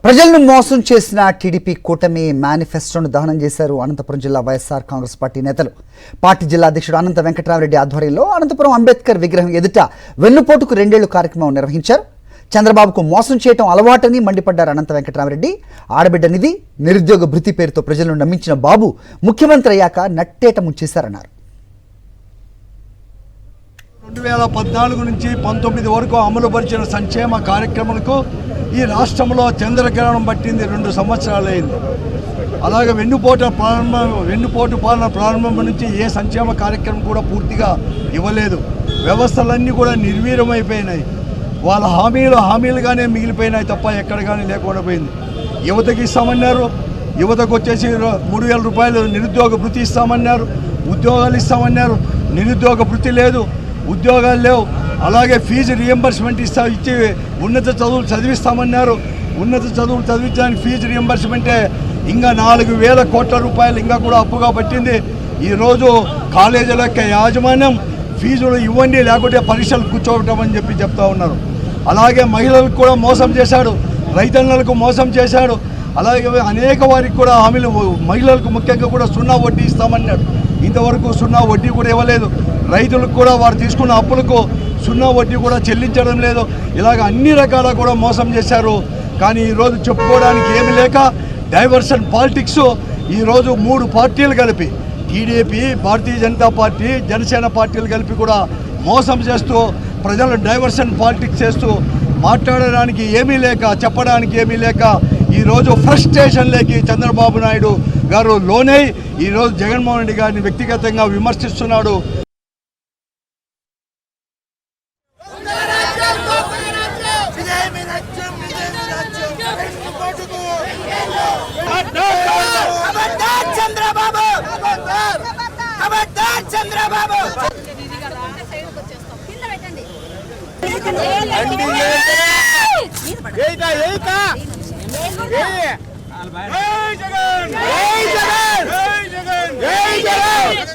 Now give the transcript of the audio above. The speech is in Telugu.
ప్రజలను మోసం చేసిన టీడీపీ కూటమి మేనిఫెస్టోను దహనం చేశారు అనంతపురం జిల్లా వైఎస్ఆర్ కాంగ్రెస్ పార్టీ నేతలు. పార్టీ జిల్లా అధ్యక్షుడు అనంత వెంకటరామరెడ్డి ఆధ్వర్యంలో అనంతపురం అంబేద్కర్ విగ్రహం ఎదుట వెన్నుపోటుకు 2 ఏళ్లు కార్యక్రమం నిర్వహించారు. చంద్రబాబుకు మోసం చేయడం అలవాటని మండిపడ్డారు అనంత వెంకటరామరెడ్డి. ఆడబిడ్డ నిధి, నిరుద్యోగ భృతి పేరుతో ప్రజలను నమ్మించిన బాబు ముఖ్యమంత్రి అయ్యాక నట్టేట ముంచేశారన్నారు. 2014 నుంచి 19 వరకు అమలుపరిచిన సంక్షేమ కార్యక్రమాలకు ఈ రాష్ట్రంలో చంద్రగ్రహణం పట్టింది 2 సంవత్సరాలు అయింది. అలాగే వెన్నుపోటు పాలన ప్రారంభం నుంచి ఏ సంక్షేమ కార్యక్రమం కూడా పూర్తిగా ఇవ్వలేదు. వ్యవస్థలన్నీ కూడా నిర్వీర్యమైపోయినాయి. వాళ్ళ హామీలుగానే మిగిలిపోయినాయి తప్ప ఎక్కడ కానీ లేకుండా పోయింది. యువతకి ఇస్తామన్నారు, యువతకు వచ్చేసి 3000 రూపాయలు నిరుద్యోగ భృతి ఇస్తామన్నారు, ఉద్యోగాలు ఇస్తామన్నారు. నిరుద్యోగ భృతి లేదు, ఉద్యోగాలు లేవు. అలాగే ఫీజు రియంబర్స్మెంట్ ఇచ్చి ఉన్నత చదువులు చదివిస్తామన్నారు. ఉన్నత చదువులు చదివించడానికి ఫీజు రియంబర్స్మెంటే ఇంకా 4000 కోట్ల రూపాయలు ఇంకా కూడా అప్పుగా పట్టింది. ఈరోజు కాలేజీల యొక్క యాజమాన్యం ఫీజులు ఇవ్వండి లేకుంటే పరీక్షలు కూర్చోబెట్టమని చెప్తా ఉన్నారు. అలాగే మహిళలకు కూడా మోసం చేశాడు, రైతన్నలకు మోసం చేశాడు. అలాగే అనేక వారికి కూడా హామీలు, మహిళలకు ముఖ్యంగా కూడా 0 వడ్డీ ఇస్తామన్నాడు. ఇంతవరకు 0 వడ్డీ కూడా ఇవ్వలేదు. రైతులకు కూడా వారు తీసుకున్న అప్పులకు 0 వడ్డీ కూడా చెల్లించడం లేదు. ఇలాగ అన్ని రకాల కూడా మోసం చేశారు. కానీ ఈరోజు చెప్పుకోవడానికి ఏమి లేక డైవర్షన్ పాలిటిక్స్ ఈరోజు 3 పార్టీలు కలిపి టీడీపీ, భారతీయ జనతా పార్టీ, జనసేన పార్టీలు కలిపి కూడా మోసం చేస్తూ ప్రజలను డైవర్షన్ పాలిటిక్స్ చేస్తూ మాట్లాడడానికి ఏమీ లేక, చెప్పడానికి ఏమీ లేక ఈరోజు ఫ్రస్ట్రేషన్లోకి చంద్రబాబు నాయుడు గారు లోనై ఈరోజు జగన్మోహన్ రెడ్డి గారిని వ్యక్తిగతంగా విమర్శిస్తున్నాడు. జై జగన్!